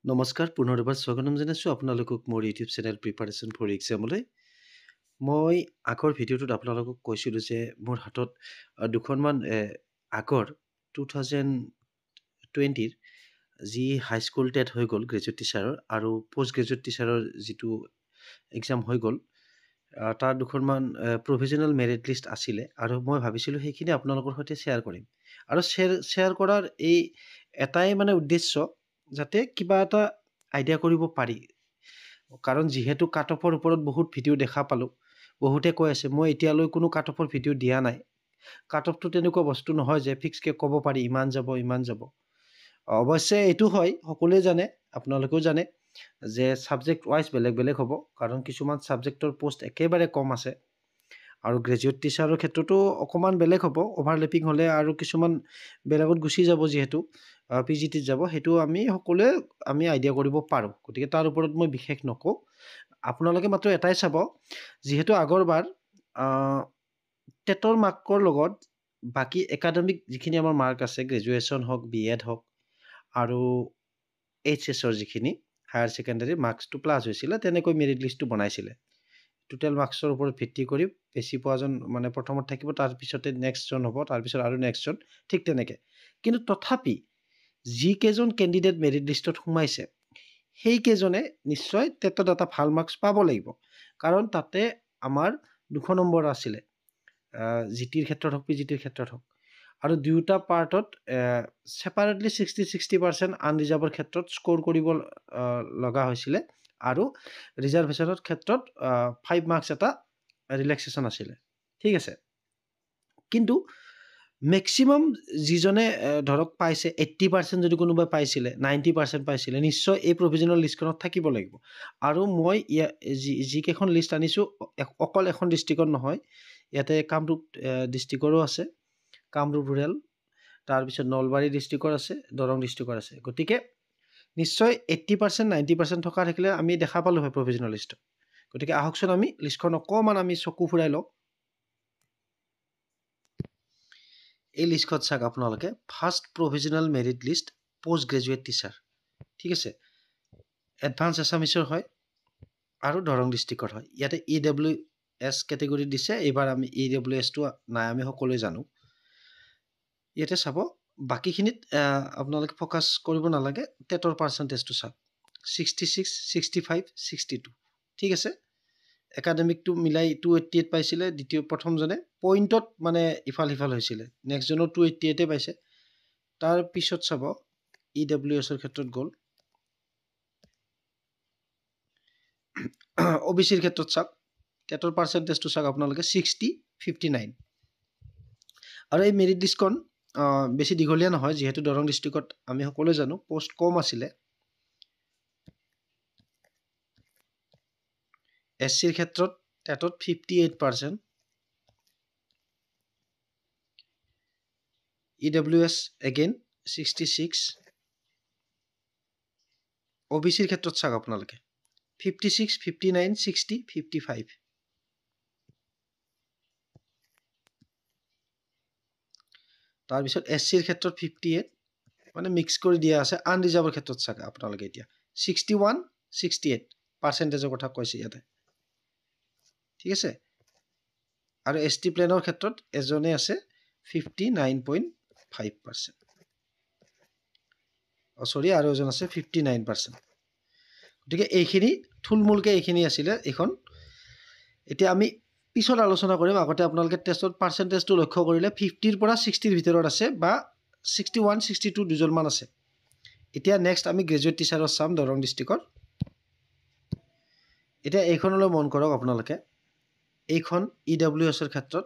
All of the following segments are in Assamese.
নমস্কাৰ পুনৰ এবাৰ স্বাগতম জনাইছোঁ আপোনালোকক মোৰ ইউটিউব চেনেল প্ৰিপাৰেশ্যন ফৰ এক্সামলৈ। মই আগৰ ভিডিঅ'টোত আপোনালোকক কৈছিলোঁ যে মোৰ হাতত দুখনমান আগৰ 2020ৰ যি হাইস্কুল টেট হৈ গ'ল গ্ৰেজুৱেট টিচাৰৰ আৰু পষ্ট গ্ৰেজুৱেট টিচাৰৰ যিটো এক্সাম হৈ গ'ল তাৰ দুখনমান প্ৰভিজনেল মেৰিট লিষ্ট আছিলে আৰু মই ভাবিছিলোঁ সেইখিনি আপোনালোকৰ সৈতে শ্বেয়াৰ কৰিম। আৰু শ্বেয়াৰ কৰাৰ এই এটাই মানে উদ্দেশ্য যাতে কিবা এটা আইডিয়া কৰিব পাৰি, কাৰণ যিহেতু কাট অফৰ ওপৰত বহুত ভিডিঅ' দেখা পালোঁ, বহুতে কৈ আছে মই এতিয়ালৈ কোনো কাট অফৰ ভিডিঅ' দিয়া নাই। কাট অফটো তেনেকুৱা বস্তু নহয় যে ফিক্সকৈ ক'ব পাৰি ইমান যাব ইমান যাব। অৱশ্যে এইটো হয়, সকলোৱে জানে, আপোনালোকেও জানে যে ছাবজেক্ট ৱাইজ বেলেগ বেলেগ হ'ব, কাৰণ কিছুমান ছাবজেক্টৰ পোষ্ট একেবাৰে কম আছে আৰু গ্ৰেজুৱেট টিচাৰৰ ক্ষেত্ৰতো অকণমান বেলেগ হ'ব, অভাৰলেপিং হ'লে আৰু কিছুমান বেলেগত গুচি যাব, যিহেতু পি জি টিত যাব, সেইটো আমি সকলোৱে আইডিয়া কৰিব পাৰোঁ। গতিকে তাৰ ওপৰত মই বিশেষ নকওঁ, আপোনালোকে মাত্ৰ এটাই চাব, যিহেতু আগৰবাৰ টেটৰ মাৰ্কৰ লগত বাকী একাডেমিক যিখিনি আমাৰ মাৰ্ক আছে, গ্ৰেজুৱেশ্যন হওক বি এড হওক আৰু এইচ এছৰ যিখিনি হায়াৰ ছেকেণ্ডেৰী মাৰ্কছটো প্লাছ হৈছিলে, তেনেকৈ মেৰিট লিষ্টটো বনাইছিলে। টোটেল মাৰ্কছৰ ওপৰত ভিত্তি কৰি বেছি পোৱাজন মানে প্ৰথমত থাকিব, তাৰপিছতে নেক্সটজন হ'ব, তাৰপিছত আৰু নেক্সটজন, ঠিক তেনেকৈ। কিন্তু তথাপি যিকেইজন কেণ্ডিডেট মেৰিট লিষ্টত সোমাইছে সেইকেইজনে নিশ্চয় টেটত এটা ভাল মাৰ্কছ পাব লাগিব, কাৰণ তাতে আমাৰ 200 নম্বৰ আছিলে, জি টিৰ ক্ষেত্ৰত হওক পি জি টিৰ ক্ষেত্ৰত হওক, আৰু দুয়োটা পাৰ্টত ছেপাৰেটলি 60% আনৰিজাৰ্ভৰ ক্ষেত্ৰত স্ক'ৰ কৰিব লগা হৈছিলে, আৰু ৰিজাৰ্ভেশ্যনৰ ক্ষেত্ৰত 5 মাৰ্কছ এটা ৰিলেক্সেশ্যন আছিলে, ঠিক আছে। কিন্তু মেক্সিমাম যিজনে ধৰক পাইছে 80% যদি কোনোবাই পাইছিলে, 90% পাইছিলে, নিশ্চয় এই প্ৰভিজনেল লিষ্টখনত থাকিব লাগিব। আৰু মই যিকেইখন লিষ্ট আনিছোঁ অকল এখন ডিষ্ট্ৰিক্টত নহয়, ইয়াতে কামৰূপ ডিষ্ট্ৰিক্টৰো আছে, কামৰূপ ৰুৰেল, তাৰপিছত নলবাৰী ডিষ্ট্ৰিক্টৰ আছে, দৰং ডিষ্ট্ৰিক্টৰ আছে। গতিকে নিশ্চয় 80% 90% থকা থাকিলে আমি দেখা পালোঁ হয় প্ৰভিজনেল লিষ্টত। গতিকে আহকচোন আমি লিষ্টখন অকণমান আমি চকু ফুৰাই লওঁ। এই লিষ্টখন চাওক আপোনালোকে, first provisional merit list post graduate teacher, ঠিক আছে, এডভান্স এছামিছৰ হয় আৰু দৰং ডিষ্ট্ৰিক্টৰ হয়। ইয়াতে EWS কেটেগৰীত দিছে, এইবাৰ আমি EWSটো নাই, আমি সকলোৱে জানো। ইয়াতে চাব, বাকীখিনিত আপোনালোকে ফ'কাছ কৰিব নালাগে, টেটৰ পাৰ্চেণ্টেজটো চাওক, 66, 65, 62, ঠিক আছে। একাডেমিকটো মিলাই 288 পাইছিলে প্ৰথমজনে, পইণ্টত মানে ইফাল সিফাল হৈছিলে, নেক্সটজনৰ 288 পাইছে। তাৰপিছত চাব EWSৰ ক্ষেত্ৰত গ'ল, OBCৰ ক্ষেত্ৰত চাওক, টেটৰ পাৰ্চেণ্টেজটো চাওক আপোনালোকে 60, 59। আৰু এই মেৰিট লিষ্টখন বেছি দীঘলীয়া নহয়, যিহেতু দৰং ডিষ্ট্ৰিক্টত আমি সকলোৱে জানো পোষ্ট কম আছিলে। SCৰ ক্ষেত্ৰত টেটত 58%, EWS এগেইন 66, OBCৰ ক্ষেত্ৰত চাওক আপোনালোকে 56, 59, 60, 55। তাৰপিছত SCৰ ক্ষেত্ৰত 58, মানে মিক্স কৰি দিয়া আছে। আনৰিজাৰ্ভৰ ক্ষেত্ৰত চাওক আপোনালোকে এতিয়া 61, 68 পাৰ্চেণ্টেজৰ কথা কৈছে ইয়াতে, ঠিক আছে। আৰু ST প্লেনৰ ক্ষেত্ৰত এজনে আছে 59.5%, আৰু এজন আছে 59%। গতিকে এইখিনি থুলমূলকৈ এইখিনি আছিলে এইখন। এতিয়া আমি পিছত আলোচনা কৰিম, আগতে আপোনালোকে টেষ্টত পাৰ্চেণ্টেজটো লক্ষ্য কৰিলে 50ৰ পৰা 60ৰ ভিতৰত আছে, বা 61, 62 দুজনমান আছে। এতিয়া নেক্সট আমি গ্ৰেজুৱেট টিচাৰত চাম দৰং ডিষ্ট্ৰিক্টৰ। এতিয়া এইখনলৈ মন কৰক আপোনালোকে, এইখন EWSৰ ক্ষেত্ৰত,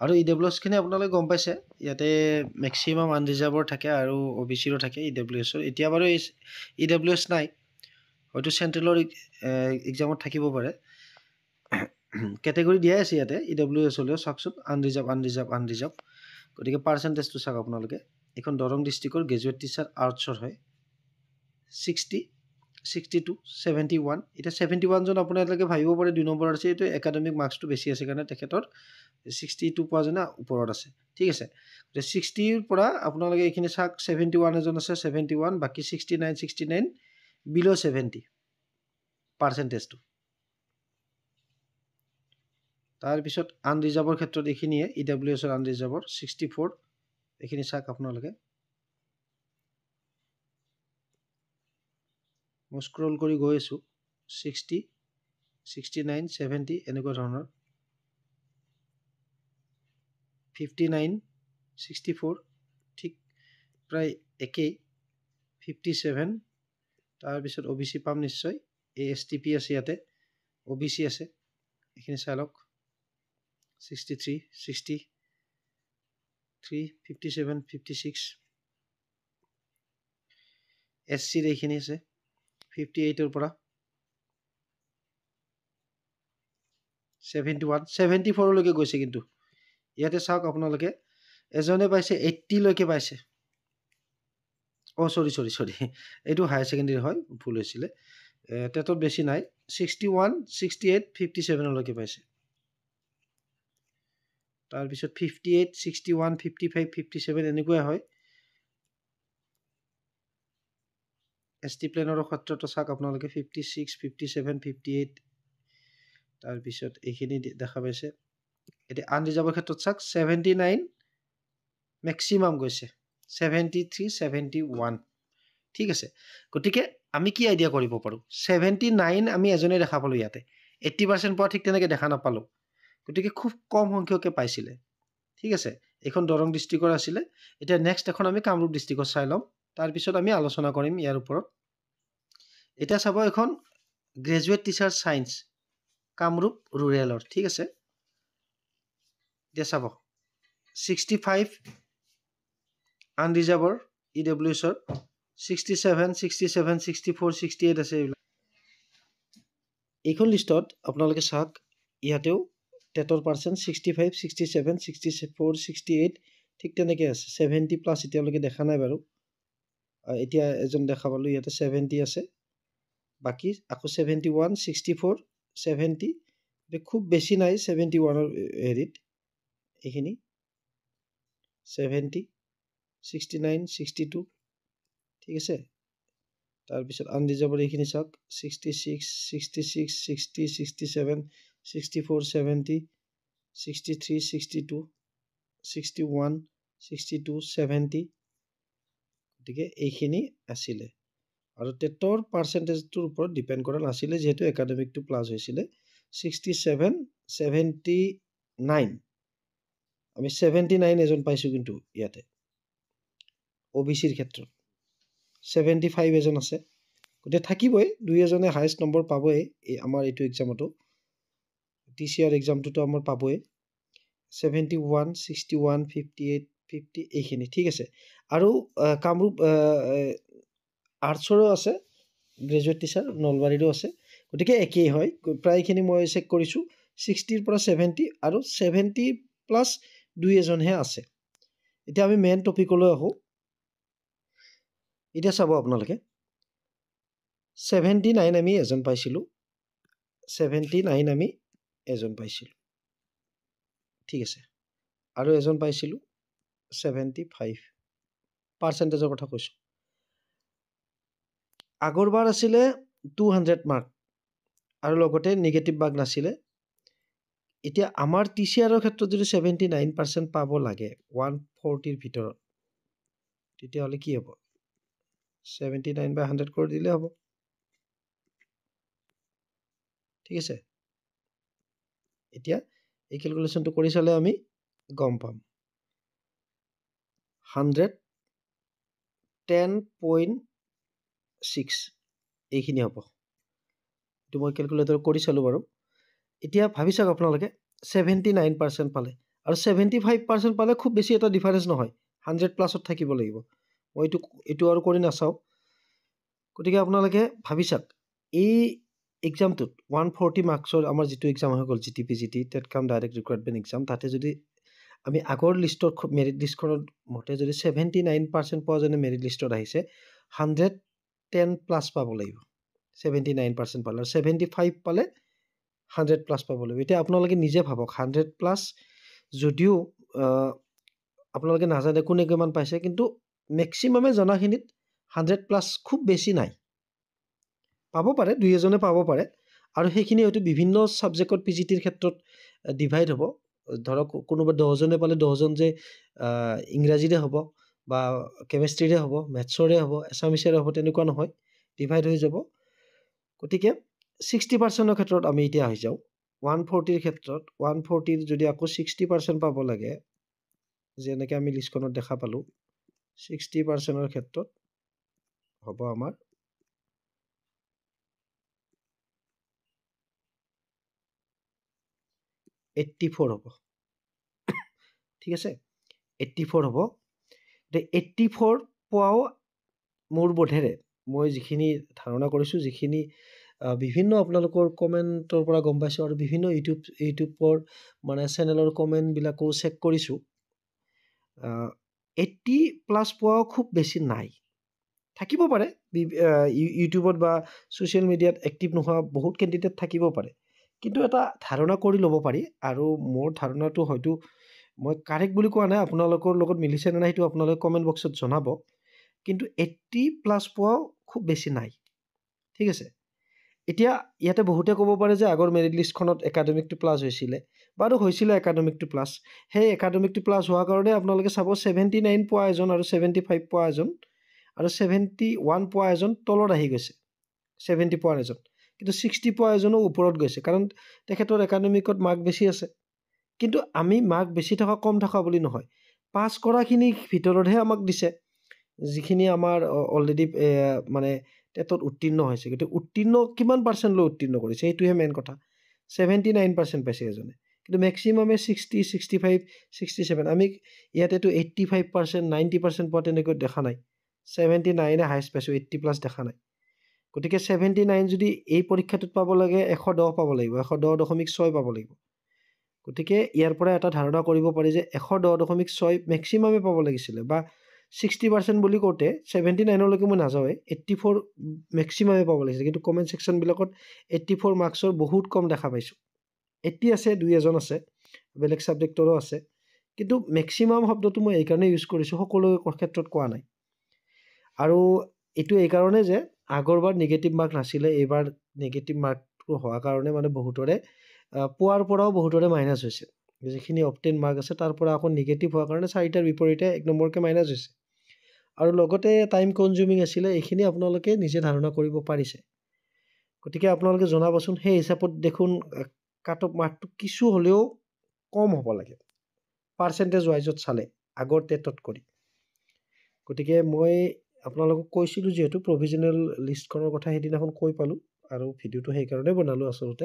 আৰু EWSখিনি আপোনালোকে গম পাইছে, ইয়াতে মেক্সিমাম আনৰিজাৰ্ভৰ থাকে আৰু OBCৰো থাকে EWSৰ। এতিয়া বাৰু EWS নাই, হয়তো চেণ্ট্ৰেলৰ এক্সামত থাকিব পাৰে, কেটেগৰী দিয়াই আছে ইয়াতে EWS হ'লেও চাওকচোন, আনৰিজাৰ্ভ। গতিকে পাৰ্চেণ্টেজটো চাওক আপোনালোকে, এইখন দৰং ডিষ্ট্ৰিক্টৰ গ্ৰেজুৱেট টিচাৰ আৰ্টছৰ হয়, 60, 62, 71। এতিয়া 71জন আপোনালোকে ভাবিব পাৰে 2 নম্বৰত আছে, এইটো একাডেমিক মাৰ্কছটো বেছি আছে কাৰণে তেখেতৰ 62 পোৱাজনে ওপৰত আছে, ঠিক আছে। গতিকে 60ৰ পৰা আপোনালোকে এইখিনি চাওক, 71 এজন আছে, 71, বাকী 69, 69 বিল' 70 পাৰ্চেণ্টেজটো। তাৰপিছত আনৰিজাৰ্ভৰ ক্ষেত্ৰত এইখিনিয়ে EWSৰ আনৰিজাৰ্ভৰ 64 এইখিনি চাওক আপোনালোকে। মই স্ক্ৰল কৰি গৈ আছোঁ 60 69 70 এনেকুৱা ধৰণৰ 59 64 ঠিক প্ৰায় একেই 57 তাৰপিছত OBC পাম নিশ্চয় ASTP আছে ইয়াতে OBC আছে এইখিনি চাই লওক 63 63 57 56 SCৰ এইখিনি আছে 58ৰ পৰা 71 74 লৈকে গৈছে কিন্তু ইয়াতে চাওক আপোনালোকে এজনে পাইছে 80 লৈকে পাইছে সৰি এইটো হায়াৰ ছেকেণ্ডেৰী হয় ভুল হৈছিলে টেটত বেছি নাই 61 68 57 লৈকে পাইছে তাৰপিছত 58 61 55 57 এনেকুৱাই হয় ST প্লেনৰ ক্ষেত্ৰতো চাওক আপোনালোকে 56 57 58 তাৰপিছত এইখিনি দেখা পাইছে এতিয়া আনৰিজাৰ্ভৰ ক্ষেত্ৰত চাওক 79 মেক্সিমাম গৈছে 73 71 ঠিক আছে গতিকে আমি কি আইডিয়া কৰিব পাৰোঁ 79 আমি এজনে দেখা পালোঁ ইয়াতে 80% পোৱা ঠিক তেনেকৈ দেখা নাপালোঁ গতিকে খুব কম সংখ্যকে পাইছিলে ঠিক আছে এইখন দৰং ডিষ্ট্ৰিক্টৰ আছিলে এতিয়া নেক্সট এখন আমি কামৰূপ ডিষ্ট্ৰিক্টত চাই ল'ম তাৰপিছত আমি আলোচনা কৰিম ইয়াৰ ওপৰত এতিয়া চাব এখন গ্ৰেজুৱেট টিচাৰ ছায়েন্স কামৰূপ ৰুৰেলৰ ঠিক আছে এতিয়া চাব 65 আনৰিজাৰ্ভৰ EWSৰ 67 67 64 68 আছে এইবিলাক এইখন লিষ্টত আপোনালোকে চাওক ইয়াতেও টেটৰ পাৰ্চেণ্ট 65 67 64 68 ঠিক তেনেকৈ আছে 70 প্লাছ এতিয়ালৈকে দেখা নাই বাৰু এতিয়া এজন দেখা পালোঁ ইয়াতে 70 আছে বাকী আকৌ 71 64 70 খুব বেছি নাই 71ৰ হেৰিত এইখিনি 70 69 62 ঠিক আছে তাৰপিছত আনৰিজাৰ্ভৰ এইখিনি চাওক 66 66 60 67 64 70 63 62 61 62 70 গতিকে এইখিনি আছিলে আৰু টেটৰ পাৰ্চেণ্টেজটোৰ ওপৰত ডিপেণ্ড কৰা নাছিলে যিহেতু একাডেমিকটো প্লাছ হৈছিলে 67 79 আমি 79 এজন পাইছোঁ কিন্তু ইয়াতে OBCৰ ক্ষেত্ৰত 75 এজন আছে গতিকে থাকিবই দুই এজনে হায়েষ্ট নম্বৰ পাবই আমাৰ এইটো এক্সামতো TCR এক্সামটোতো আমাৰ পাবই 71 61 58 50 এইখিনি ঠিক আছে আৰু কামৰূপ আৰ্টছৰো আছে গ্ৰেজুৱেট টিচাৰ নলবাৰীৰো আছে গতিকে একেই হয় প্ৰায়খিনি মই চেক কৰিছোঁ 60ৰ পৰা 70 আৰু 70 প্লাছ দুই এজনহে আছে এতিয়া আমি মেইন টপিকলৈ আহোঁ এতিয়া চাব আপোনালোকে 79 আমি এজন পাইছিলোঁ 79 আমি এজন পাইছিলোঁ ঠিক আছে আৰু এজন পাইছিলোঁ 75 পাৰ্চেণ্টেজৰ কথা কৈছোঁ আগৰবাৰ আছিলে 200 মাৰ্ক আৰু লগতে নিগেটিভ মাৰ্ক নাছিলে এতিয়া আমাৰ TCRৰ ক্ষেত্ৰত যদি 79% পাব লাগে 140ৰ ভিতৰত তেতিয়াহ'লে কি হ'ব 79/100 কৰি দিলে হ'ব ঠিক আছে এতিয়া এই ক্যালকুলেশনটো কৰি চালে আমি গম পাম 110.6 এইখিনি হ'ব এইটো মই ক্যালকুলেটৰ কৰি চালো বাৰু এতিয়া ভাবি চাওক আপোনালোকে 79% পালে আৰু 75% পালে খুব বেছি এটা ডিফাৰেন্স নহয় 100 প্লাসত থাকিব লাগিব মই এইটো আৰু কৰি নাচাও গতিকে আপোনালোকে ভাবি চাওক এই এক্সামটোত 140 মাৰ্কছৰ আমাৰ যেটো এক্সাম হৈ গল GTPGT টেট কাম ডাইৰেক্ট ৰিক্ৰুটমেন্ট এক্সাম তাতে যদি আমি আগৰ লিষ্টৰ মেৰিট লিষ্টখনৰ মতে যদি 79% পোৱা জনে মেৰিট লিষ্টত আহিছে 110 প্লাস পাব লাগিব 79% পালে 75 পালে 100 প্লাস পাব লাগিব এতিয়া আপোনালোকে নিজে ভাবক 100 প্লাস যদিও আপোনালোকে নাজানে কোনে কিমান পাইছে কিন্তু ম্যাক্সিমামে জনাখিনিত 100 প্লাস খুব বেছি নাই পাব পাৰে, দুই এজনে পাব পাৰে। আৰু সেইখিনি হয়তো বিভিন্ন ছাবজেক্টত PGT-ৰ ক্ষেত্ৰত ডিভাইড হ'ব। ধৰক কোনোবা 10জনে পালে 10জন যে ইংৰাজীৰে হ'ব বা কেমেষ্ট্ৰিৰে হ'ব, মেথছৰে হ'ব, এছামিছৰে হ'ব, তেনেকুৱা নহয়, ডিভাইড হৈ যাব। গতিকে 60%ৰ ক্ষেত্ৰত আমি এতিয়া আহি যাওঁ। 140ৰ ক্ষেত্ৰত 140ৰ যদি আকৌ 60% পাব লাগে, যেনেকৈ আমি লিষ্টখনত দেখা পালোঁ, 60%ৰ ক্ষেত্ৰত হ'ব আমাৰ 84 হ'ব। ঠিক আছে, 84 হ'ব। এতিয়া 84 পোৱাও মোৰ বোধেৰে, মই যিখিনি ধাৰণা কৰিছোঁ, যিখিনি বিভিন্ন আপোনালোকৰ কমেণ্টৰ পৰা গম পাইছোঁ আৰু বিভিন্ন ইউটিউবৰ মানে চেনেলৰ কমেণ্টবিলাকো চেক কৰিছোঁ, 80+ পোৱাও খুব বেছি নাই। থাকিব পাৰে ইউটিউবত বা ছ'চিয়েল মিডিয়াত এক্টিভ নোহোৱা বহুত কেণ্ডিডেট থাকিব পাৰে, কিন্তু এটা ধাৰণা কৰি ল'ব পাৰি। আৰু মোৰ ধাৰণাটো হয়তো মই কাৰেক্ট বুলি কোৱা নাই, আপোনালোকৰ লগত মিলিছে নে নাই সেইটো আপোনালোকে কমেণ্ট বক্সত জনাব, কিন্তু 80+ পোৱাও খুব বেছি নাই। ঠিক আছে, এতিয়া ইয়াতে বহুতে ক'ব পাৰে যে আগৰ মেৰিট লিষ্টখনত একাডেমিকটো প্লাছ হৈছিলে, বাৰু হৈছিলে একাডেমিকটো প্লাছ। সেই একাডেমিকটো প্লাছ হোৱাৰ কাৰণে আপোনালোকে চাব 79 পোৱা এজন আৰু 75 পোৱা এজন আৰু 71 পোৱা এজন তলত আহি গৈছে, 70 পোৱাৰ এজন, কিন্তু 60 পোৱা এজনো ওপৰত গৈছে, কাৰণ তেখেতৰ একাডেমিকত মাৰ্ক বেছি আছে। কিন্তু আমি মাৰ্ক বেছি থকা কম থকা বুলি নহয়, পাছ কৰাখিনি ভিতৰতহে আমাক দিছে, যিখিনি আমাৰ অলৰেডি মানে টেটত উত্তীৰ্ণ হৈছে। গতিকে উত্তীৰ্ণ কিমান পাৰ্চেণ্ট লৈ উত্তীৰ্ণ কৰিছে সেইটোহে মেইন কথা। 79% পাইছে এজনে, কিন্তু মেক্সিমামে 60, 65, 67। আমি ইয়াতেতো 85%, 90% পোৱা তেনেকৈ দেখা নাই। 79 হাইষ্ট পাইছোঁ, 80+ দেখা নাই। গতিকে 79 যদি এই পৰীক্ষাটোত পাব লাগে 110 পাব লাগিব, 110.6 পাব লাগিব। গতিকে ইয়াৰ পৰা এটা ধাৰণা কৰিব পাৰি যে 110.6 মেক্সিমামে পাব লাগিছিলে, বা 60% বুলি কওঁতে 79লৈকে মই নাযাওঁৱে, 84 মেক্সিমামে পাব লাগিছিলে। কিন্তু কমেণ্ট ছেকশ্যনবিলাকত 84 মাৰ্কছৰ বহুত কম দেখা পাইছোঁ। 80 আছে, দুই এজন আছে, বেলেগ ছাবজেক্টৰো আছে, কিন্তু মেক্সিমাম শব্দটো মই এইকাৰণে ইউজ কৰিছোঁ, সকলো ক্ষেত্ৰত কোৱা নাই। আৰু এইটো এইকাৰণে যে আগৰবাৰ নিগেটিভ মাৰ্ক নাছিলে, এইবাৰ নিগেটিভ মাৰ্কটো হোৱাৰ কাৰণে মানে বহুতৰে পোৱাৰ পৰাও বহুতৰে মাইনাছ হৈছে। যিখিনি অপটেইন মাৰ্ক আছে তাৰ পৰা আকৌ নিগেটিভ হোৱাৰ কাৰণে 4টাৰ বিপৰীতে 1 নম্বৰকৈ মাইনাছ হৈছে। আৰু লগতে টাইম কনজিউমিং আছিলে, এইখিনি আপোনালোকে নিজে ধাৰণা কৰিব পাৰিছে। গতিকে আপোনালোকে জনাবচোন, সেই হিচাপত দেখোন কাট অফ মাৰ্কটো কিছু হ'লেও কম হ'ব লাগে পাৰ্চেণ্টেজ ৱাইজত চালে আগৰ টেটত কৰি। গতিকে মই আপোনালোকক কৈছিলোঁ, যিহেতু প্ৰভিজনেল লিষ্টখনৰ কথা সেইদিনাখন কৈ পালোঁ, আৰু ভিডিঅ'টো সেইকাৰণে বনালোঁ আচলতে।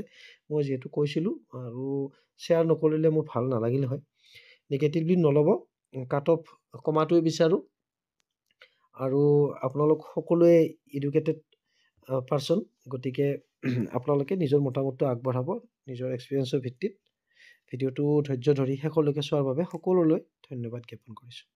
মই যিহেতু কৈছিলোঁ আৰু শ্বেয়াৰ নকৰিলে মোৰ ভাল নালাগিলে হয়। নিগেটিভলি নল'ব, কাট অফ কমাটোৱে বিচাৰোঁ। আৰু আপোনালোক সকলোৱে এডুকেটেড পাৰ্চন, গতিকে আপোনালোকে নিজৰ মতামতটো আগবঢ়াব নিজৰ এক্সপিৰিয়েঞ্চৰ ভিত্তিত। ভিডিঅ'টো ধৈৰ্য ধৰি শেষলৈকে চোৱাৰ বাবে সকলোলৈ ধন্যবাদ জ্ঞাপন কৰিছোঁ।